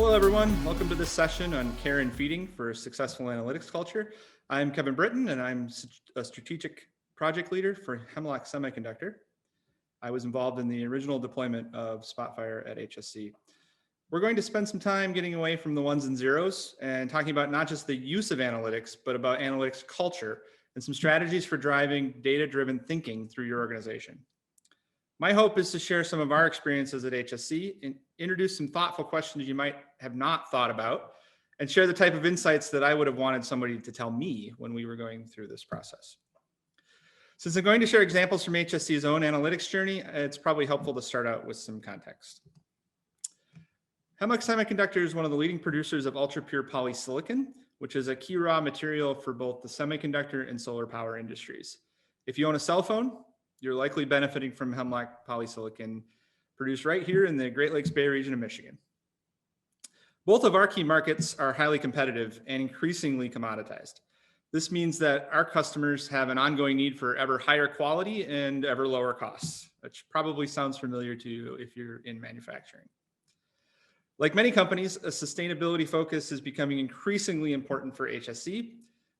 Hello, everyone. Welcome to this session on care and feeding for successful analytics culture. I'm Kevin Britton, and I'm a strategic project leader for Hemlock Semiconductor. I was involved in the original deployment of Spotfire at HSC. We're going to spend some time getting away from the ones and zeros and talking about not just the use of analytics, but about analytics culture and some strategies for driving data-driven thinking through your organization. My hope is to share some of our experiences at HSC and introduce some thoughtful questions you might have not thought about and share the type of insights that I would have wanted somebody to tell me when we were going through this process. Since I'm going to share examples from HSC's own analytics journey, it's probably helpful to start out with some context. Hemlock Semiconductor is one of the leading producers of ultra-pure polysilicon, which is a key raw material for both the semiconductor and solar power industries. If you own a cell phone, you're likely benefiting from Hemlock polysilicon produced right here in the Great Lakes Bay region of Michigan. Both of our key markets are highly competitive and increasingly commoditized. This means that our customers have an ongoing need for ever higher quality and ever lower costs, which probably sounds familiar to you if you're in manufacturing. Like many companies, a sustainability focus is becoming increasingly important for HSC.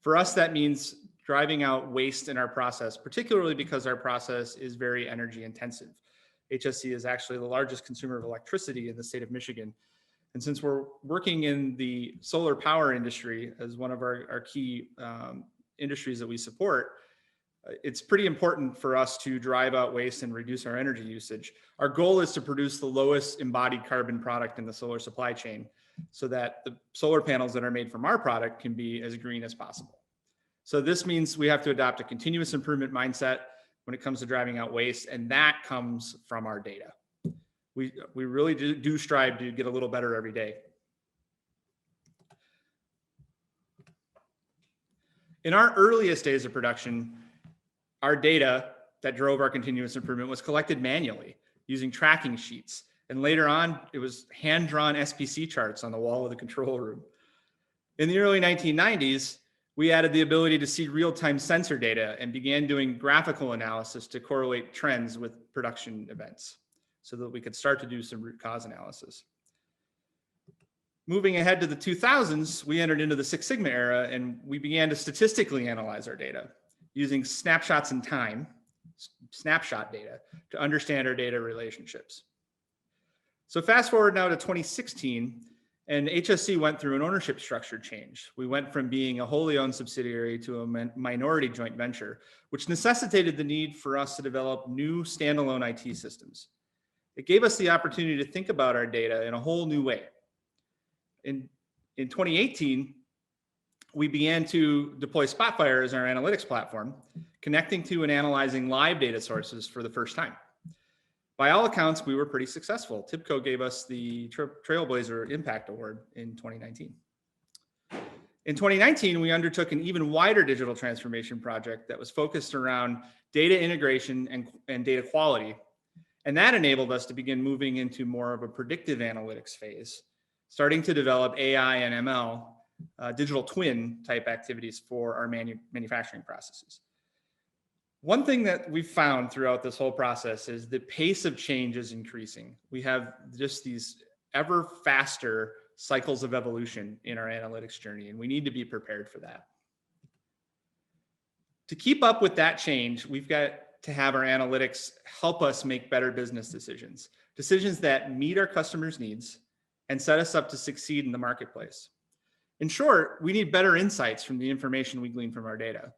For us, that means driving out waste in our process, particularly because our process is very energy intensive. HSC is actually the largest consumer of electricity in the state of Michigan. And since we're working in the solar power industry as one of our key industries that we support, it's pretty important for us to drive out waste and reduce our energy usage. Our goal is to produce the lowest embodied carbon product in the solar supply chain so that the solar panels that are made from our product can be as green as possible. So this means we have to adopt a continuous improvement mindset when it comes to driving out waste, and that comes from our data. We really do strive to get a little better every day. In our earliest days of production, our data that drove our continuous improvement was collected manually using tracking sheets. And later on, it was hand-drawn SPC charts on the wall of the control room. In the early 1990s, we added the ability to see real-time sensor data and began doing graphical analysis to correlate trends with production events so that we could start to do some root cause analysis. Moving ahead to the 2000s, we entered into the Six Sigma era and we began to statistically analyze our data using snapshots in time, snapshot data, to understand our data relationships. So fast forward now to 2016, and HSC went through an ownership structure change. We went from being a wholly owned subsidiary to a minority joint venture, which necessitated the need for us to develop new standalone IT systems. It gave us the opportunity to think about our data in a whole new way. In 2018, we began to deploy Spotfire as our analytics platform, connecting to and analyzing live data sources for the first time. By all accounts, we were pretty successful. TIBCO gave us the Trailblazer Impact Award in 2019. In 2019, we undertook an even wider digital transformation project that was focused around data integration and data quality. And that enabled us to begin moving into more of a predictive analytics phase, starting to develop AI and ML, digital twin type activities for our manufacturing processes. One thing that we've found throughout this whole process is the pace of change is increasing. We have just these ever faster cycles of evolution in our analytics journey, and we need to be prepared for that. To keep up with that change, we've got to have our analytics help us make better business decisions, decisions that meet our customers' needs and set us up to succeed in the marketplace. In short, we need better insights from the information we glean from our data.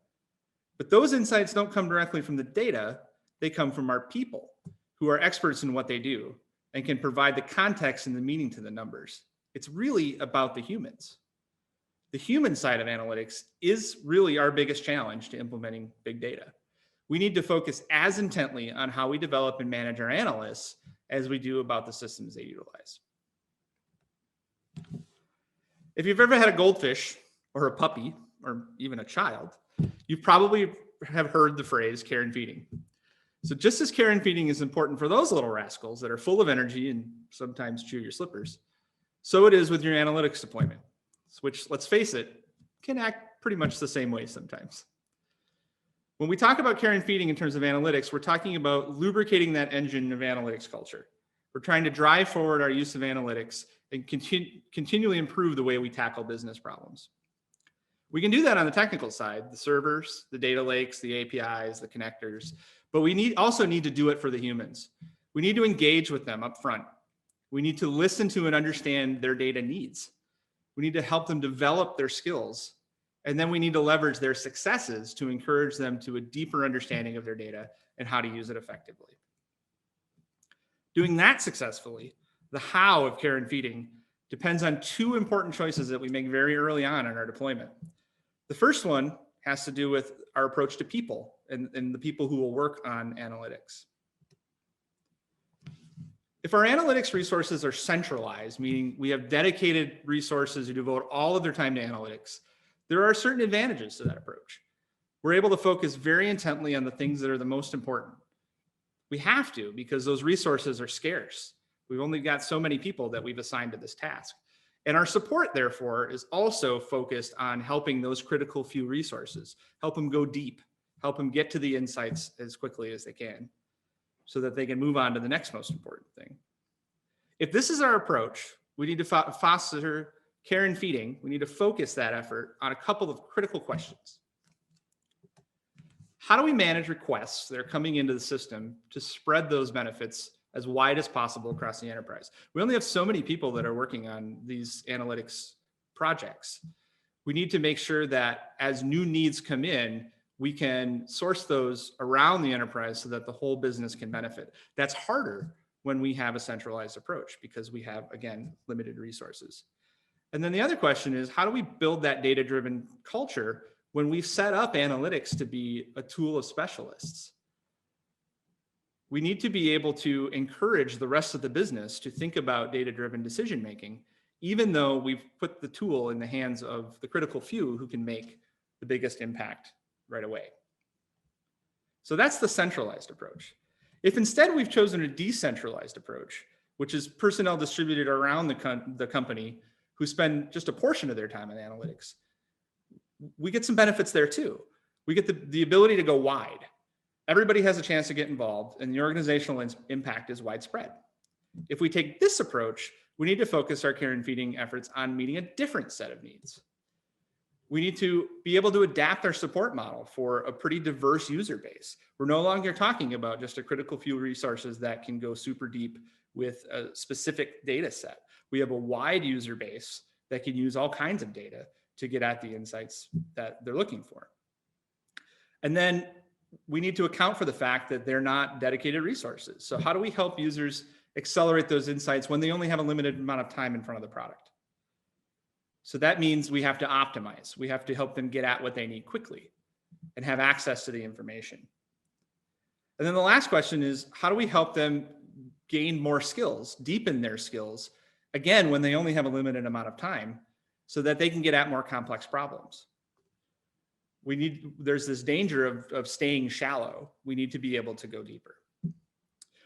But those insights don't come directly from the data, they come from our people who are experts in what they do and can provide the context and the meaning to the numbers. It's really about the humans. The human side of analytics is really our biggest challenge to implementing big data. We need to focus as intently on how we develop and manage our analysts as we do about the systems they utilize. If you've ever had a goldfish or a puppy or even a child, you probably have heard the phrase care and feeding. So just as care and feeding is important for those little rascals that are full of energy and sometimes chew your slippers, so it is with your analytics deployment, which, let's face it, can act pretty much the same way sometimes. When we talk about care and feeding in terms of analytics, we're talking about lubricating that engine of analytics culture. We're trying to drive forward our use of analytics and continually improve the way we tackle business problems. We can do that on the technical side, the servers, the data lakes, the APIs, the connectors, but we also need to do it for the humans. We need to engage with them up front. We need to listen to and understand their data needs. We need to help them develop their skills. And then we need to leverage their successes to encourage them to a deeper understanding of their data and how to use it effectively. Doing that successfully, the how of care and feeding depends on two important choices that we make very early on in our deployment. The first one has to do with our approach to people and the people who will work on analytics. If our analytics resources are centralized, meaning we have dedicated resources who devote all of their time to analytics, there are certain advantages to that approach. We're able to focus very intently on the things that are the most important. We have to, because those resources are scarce. We've only got so many people that we've assigned to this task. And our support, therefore, is also focused on helping those critical few resources, help them go deep, help them get to the insights as quickly as they can, so that they can move on to the next most important thing. If this is our approach, we need to foster care and feeding. We need to focus that effort on a couple of critical questions. How do we manage requests that are coming into the system to spread those benefits as wide as possible across the enterprise? We only have so many people that are working on these analytics projects. We need to make sure that as new needs come in, we can source those around the enterprise so that the whole business can benefit. That's harder when we have a centralized approach because we have, again, limited resources. And then the other question is, how do we build that data-driven culture when we've set up analytics to be a tool of specialists? We need to be able to encourage the rest of the business to think about data-driven decision-making, even though we've put the tool in the hands of the critical few who can make the biggest impact right away. So that's the centralized approach. If instead we've chosen a decentralized approach, which is personnel distributed around the company who spend just a portion of their time on analytics, we get some benefits there too. We get the ability to go wide. Everybody has a chance to get involved, and the organizational impact is widespread. If we take this approach, we need to focus our care and feeding efforts on meeting a different set of needs. We need to be able to adapt our support model for a pretty diverse user base. We're no longer talking about just a critical few resources that can go super deep with a specific data set. We have a wide user base that can use all kinds of data to get at the insights that they're looking for. And then we need to account for the fact that they're not dedicated resources. So how do we help users accelerate those insights when they only have a limited amount of time in front of the product? So that means we have to optimize. We have to help them get at what they need quickly and have access to the information. And then the last question is, how do we help them gain more skills, deepen their skills, again, when they only have a limited amount of time, so that they can get at more complex problems? There's this danger of staying shallow. We need to be able to go deeper.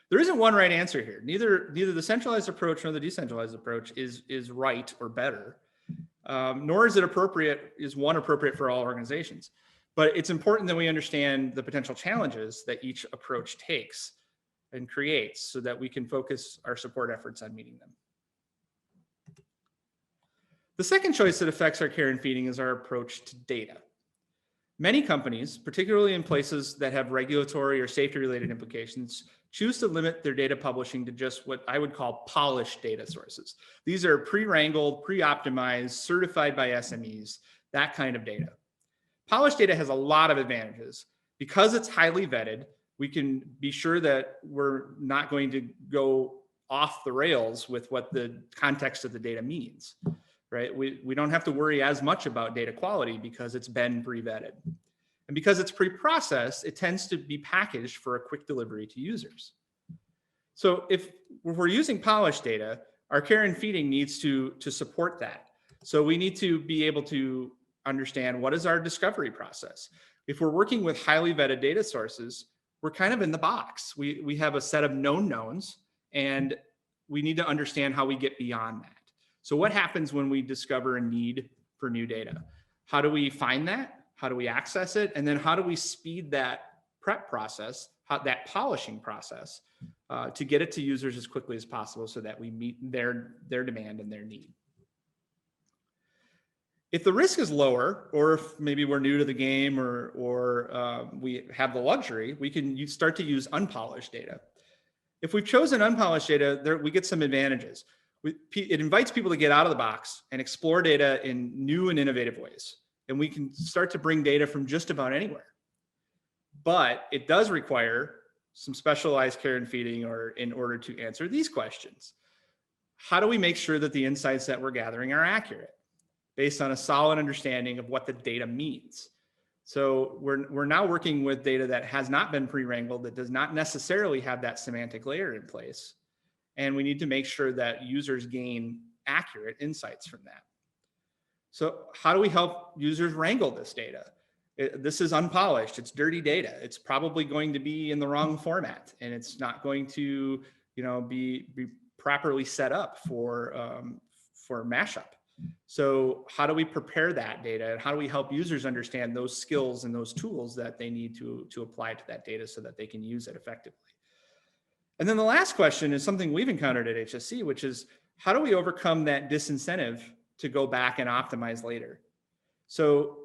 There isn't one right answer here. Neither the centralized approach nor the decentralized approach is right or better. Nor is one appropriate for all organizations. But it's important that we understand the potential challenges that each approach takes and creates so that we can focus our support efforts on meeting them. The second choice that affects our care and feeding is our approach to data. Many companies, particularly in places that have regulatory or safety-related implications, choose to limit their data publishing to just what I would call polished data sources. These are pre-wrangled, pre-optimized, certified by SMEs, that kind of data. Polished data has a lot of advantages. Because it's highly vetted, we can be sure that we're not going to go off the rails with what the context of the data means, right? We don't have to worry as much about data quality because it's been pre-vetted. And because it's pre-processed, it tends to be packaged for a quick delivery to users. So if we're using polished data, our care and feeding needs to support that. So we need to be able to understand what is our discovery process. If we're working with highly vetted data sources, we're kind of in the box. We have a set of known knowns, and we need to understand how we get beyond that. So what happens when we discover a need for new data? How do we find that? How do we access it? And then how do we speed that prep process, that polishing process, to get it to users as quickly as possible so that we meet their demand and their need. If the risk is lower, or if maybe we're new to the game, or we have the luxury, we can start to use unpolished data. If we've chosen unpolished data, we get some advantages. It invites people to get out of the box and explore data in new and innovative ways. And we can start to bring data from just about anywhere. But it does require some specialized care and feeding in order to answer these questions. How do we make sure that the insights that we're gathering are accurate, based on a solid understanding of what the data means? So we're now working with data that has not been pre-wrangled, that does not necessarily have that semantic layer in place. And we need to make sure that users gain accurate insights from that. So how do we help users wrangle this data? This is unpolished, it's dirty data. It's probably going to be in the wrong format, and it's not going to, be properly set up for mashup. So how do we prepare that data, and how do we help users understand those skills and those tools that they need to apply to that data so that they can use it effectively? And then the last question is something we've encountered at HSC, which is how do we overcome that disincentive to go back and optimize later? So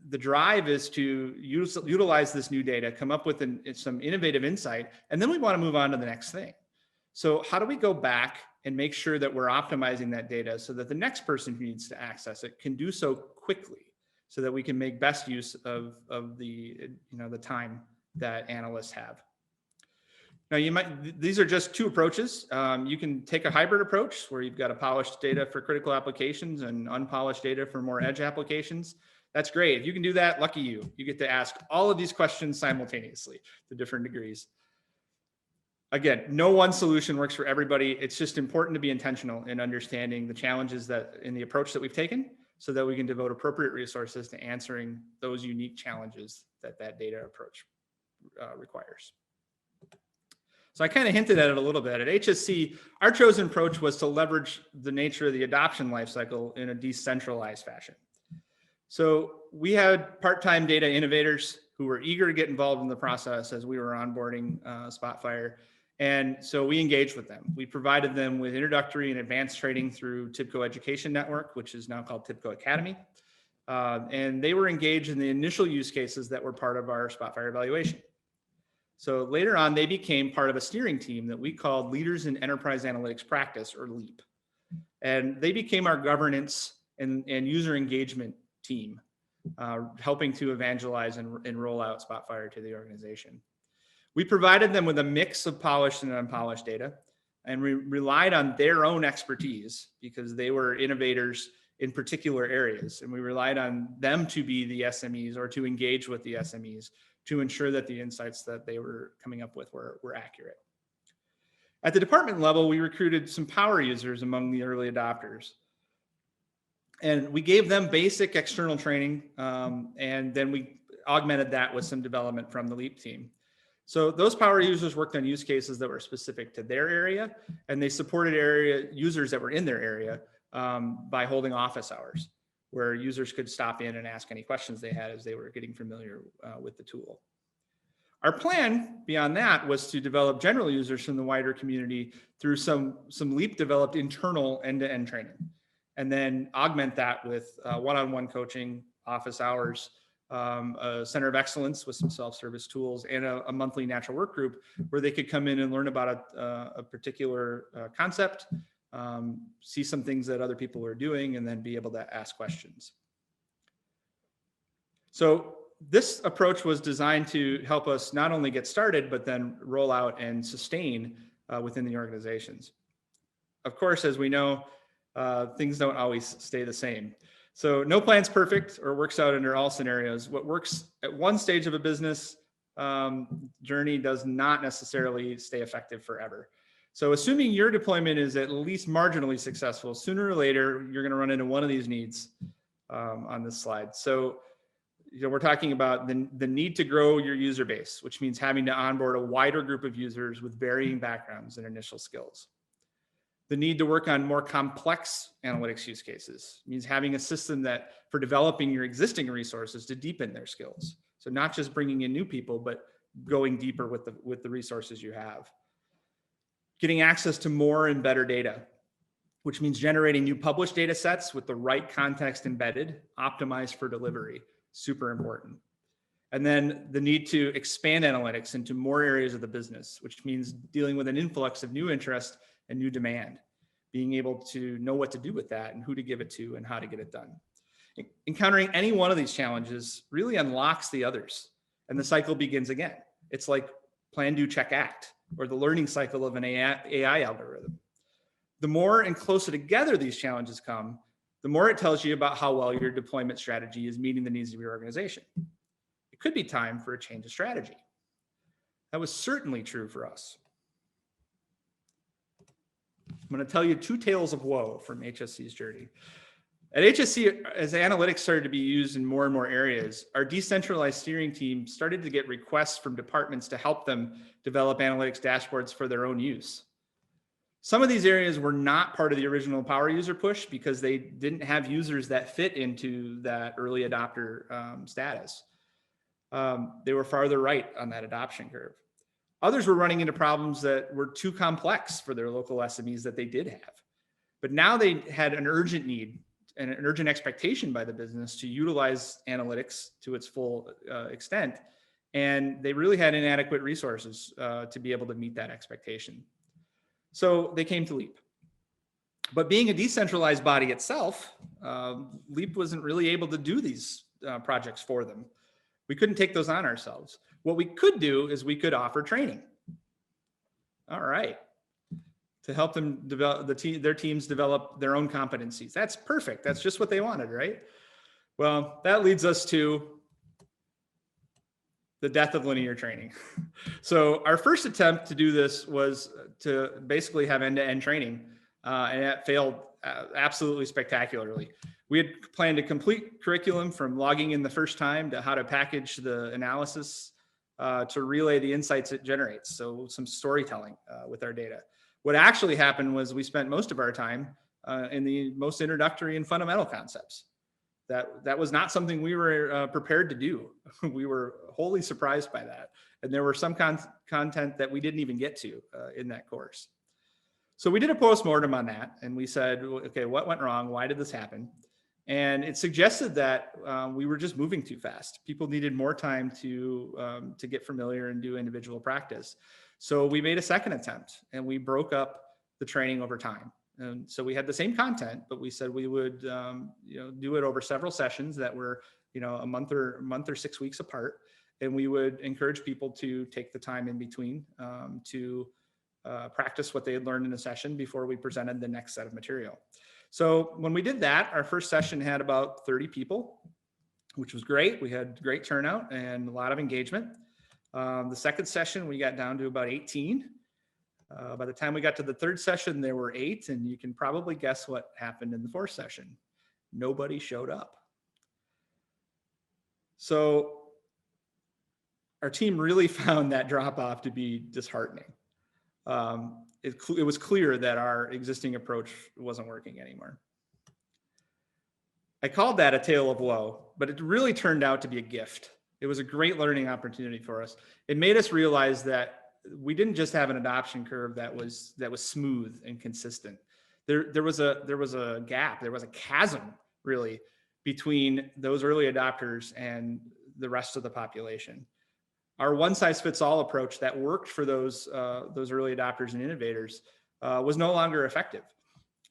the drive is to utilize this new data, come up with some innovative insight, and then we want to move on to the next thing. So how do we go back and make sure that we're optimizing that data so that the next person who needs to access it can do so quickly, so that we can make best use of the time that analysts have? Now, these are just two approaches. You can take a hybrid approach where you've got a polished data for critical applications and unpolished data for more edge applications. That's great. If you can do that, lucky you. You get to ask all of these questions simultaneously to different degrees. Again, no one solution works for everybody. It's just important to be intentional in understanding the challenges in the approach that we've taken, so that we can devote appropriate resources to answering those unique challenges that data approach requires. So I kind of hinted at it a little bit. At HSC, our chosen approach was to leverage the nature of the adoption lifecycle in a decentralized fashion. So we had part-time data innovators who were eager to get involved in the process as we were onboarding Spotfire. And so we engaged with them. We provided them with introductory and advanced training through TIBCO Education Network, which is now called TIBCO Academy. And they were engaged in the initial use cases that were part of our Spotfire evaluation. So later on, they became part of a steering team that we called Leaders in Enterprise Analytics Practice, or LEAP. And they became our governance and user engagement team, helping to evangelize and roll out Spotfire to the organization. We provided them with a mix of polished and unpolished data, and we relied on their own expertise because they were innovators in particular areas. And we relied on them to be the SMEs, or to engage with the SMEs, to ensure that the insights that they were coming up with were accurate. At the department level, we recruited some power users among the early adopters. And we gave them basic external training, and then we augmented that with some development from the LEAP team. So those power users worked on use cases that were specific to their area, and they supported users that were in their area by holding office hours, where users could stop in and ask any questions they had as they were getting familiar with the tool. Our plan beyond that was to develop general users from the wider community through some LEAP developed internal end-to-end training, and then augment that with one-on-one coaching, office hours, a center of excellence with some self-service tools, and a monthly natural work group where they could come in and learn about a particular concept, see some things that other people are doing, and then be able to ask questions. So this approach was designed to help us not only get started, but then roll out and sustain within the organizations. Of course, as we know, things don't always stay the same. So no plan's perfect or works out under all scenarios. What works at one stage of a business journey does not necessarily stay effective forever. So assuming your deployment is at least marginally successful, sooner or later, you're gonna run into one of these needs on this slide. So we're talking about the need to grow your user base, which means having to onboard a wider group of users with varying backgrounds and initial skills. The need to work on more complex analytics use cases means having a system that for developing your existing resources to deepen their skills. So not just bringing in new people, but going deeper with the resources you have. getting access to more and better data, which means generating new published data sets with the right context embedded, optimized for delivery, super important. And then the need to expand analytics into more areas of the business, which means dealing with an influx of new interest and new demand, being able to know what to do with that and who to give it to and how to get it done. Encountering any one of these challenges really unlocks the others, and the cycle begins again. It's like plan, do, check, act, or the learning cycle of an AI algorithm. The more and closer together these challenges come, the more it tells you about how well your deployment strategy is meeting the needs of your organization. It could be time for a change of strategy. That was certainly true for us. I'm going to tell you two tales of woe from HSC's journey. At HSC, as analytics started to be used in more and more areas, our decentralized steering team started to get requests from departments to help them develop analytics dashboards for their own use. Some of these areas were not part of the original power user push because they didn't have users that fit into that early adopter status. They were farther right on that adoption curve. Others were running into problems that were too complex for their local SMEs that they did have. But now they had an urgent need and an urgent expectation by the business to utilize analytics to its full extent. And they really had inadequate resources to be able to meet that expectation. So they came to LEAP. But being a decentralized body itself, LEAP wasn't really able to do these projects for them. We couldn't take those on ourselves. What we could do is we could offer training. All right. To help them develop their teams develop their own competencies. That's perfect. That's just what they wanted, right? Well, that leads us to the death of linear training. So our first attempt to do this was to basically have end-to-end training, and that failed absolutely spectacularly. We had planned a complete curriculum from logging in the first time to how to package the analysis to relay the insights it generates. So some storytelling with our data. What actually happened was we spent most of our time in the most introductory and fundamental concepts. That was not something we were prepared to do. We were wholly surprised by that. And there were some content that we didn't even get to in that course. So we did a postmortem on that and we said, okay, what went wrong? Why did this happen? And it suggested that we were just moving too fast. People needed more time to get familiar and do individual practice. So we made a second attempt and we broke up the training over time. And so we had the same content, but we said we would do it over several sessions that were a month or 6 weeks apart. And we would encourage people to take the time in between to practice what they had learned in a session before we presented the next set of material. So when we did that, our first session had about 30 people, which was great. We had great turnout and a lot of engagement. The second session, we got down to about 18. By the time we got to the third session, there were 8, and you can probably guess what happened in the fourth session. Nobody showed up. So our team really found that drop off to be disheartening. It was clear that our existing approach wasn't working anymore. I called that a tale of woe, but it really turned out to be a gift. It was a great learning opportunity for us. It made us realize that we didn't just have an adoption curve that was smooth and consistent. There was a gap, there was a chasm really between those early adopters and the rest of the population. Our one-size-fits-all approach that worked for those early adopters and innovators was no longer effective.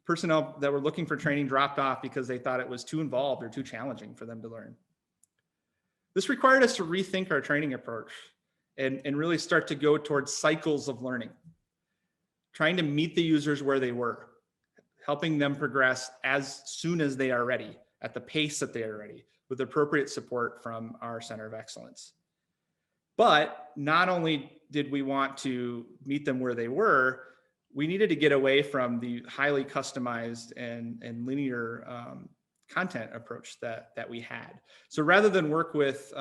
Personnel that were looking for training dropped off because they thought it was too involved or too challenging for them to learn. This required us to rethink our training approach and really start to go towards cycles of learning, trying to meet the users where they were, helping them progress as soon as they are ready, at the pace that they are ready, with appropriate support from our Center of Excellence. But not only did we want to meet them where they were, we needed to get away from the highly customized and linear content approach that we had. So rather than work with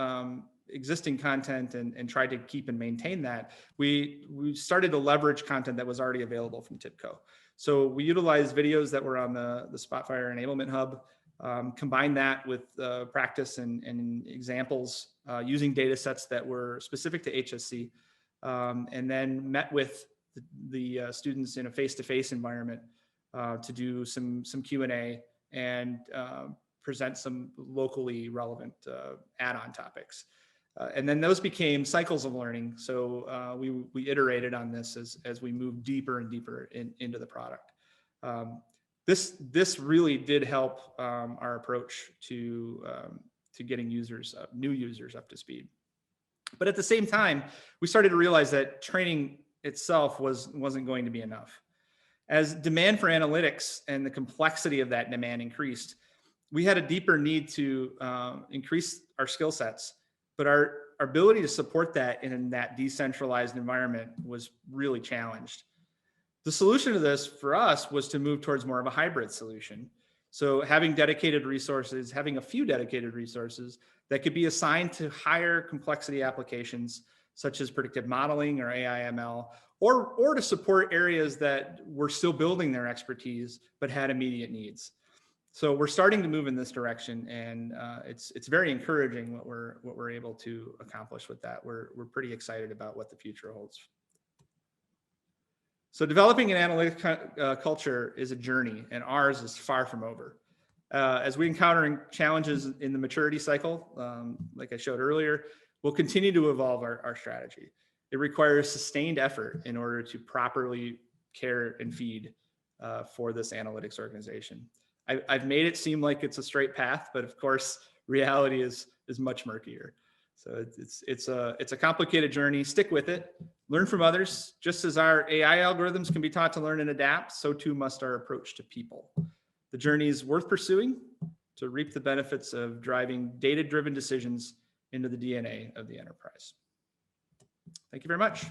existing content and try to keep and maintain that, we started to leverage content that was already available from TIBCO. So we utilized videos that were on the Spotfire Enablement Hub, combined that with practice and examples using data sets that were specific to HSC, and then met with the students in a face-to-face environment to do some Q&A and present some locally relevant add-on topics. And then those became cycles of learning. So we iterated on this as we moved deeper and deeper into the product. This really did help our approach to getting new users up to speed. But at the same time, we started to realize that training itself wasn't going to be enough. As demand for analytics and the complexity of that demand increased, we had a deeper need to increase our skill sets, but our ability to support that in that decentralized environment was really challenged. The solution to this for us was to move towards more of a hybrid solution. So having dedicated resources, having a few dedicated resources that could be assigned to higher complexity applications, such as predictive modeling or AI ML, or to support areas that were still building their expertise, but had immediate needs. So we're starting to move in this direction, and it's very encouraging what we're able to accomplish with that. We're pretty excited about what the future holds. So developing an analytics culture is a journey, and ours is far from over. As we encounter challenges in the maturity cycle, like I showed earlier, we'll continue to evolve our strategy. It requires sustained effort in order to properly care and feed for this analytics organization. I've made it seem like it's a straight path, but of course, reality is much murkier. So it's a complicated journey. Stick with it. Learn from others. Just as our AI algorithms can be taught to learn and adapt, so too must our approach to people. The journey is worth pursuing to reap the benefits of driving data-driven decisions into the DNA of the enterprise. Thank you very much.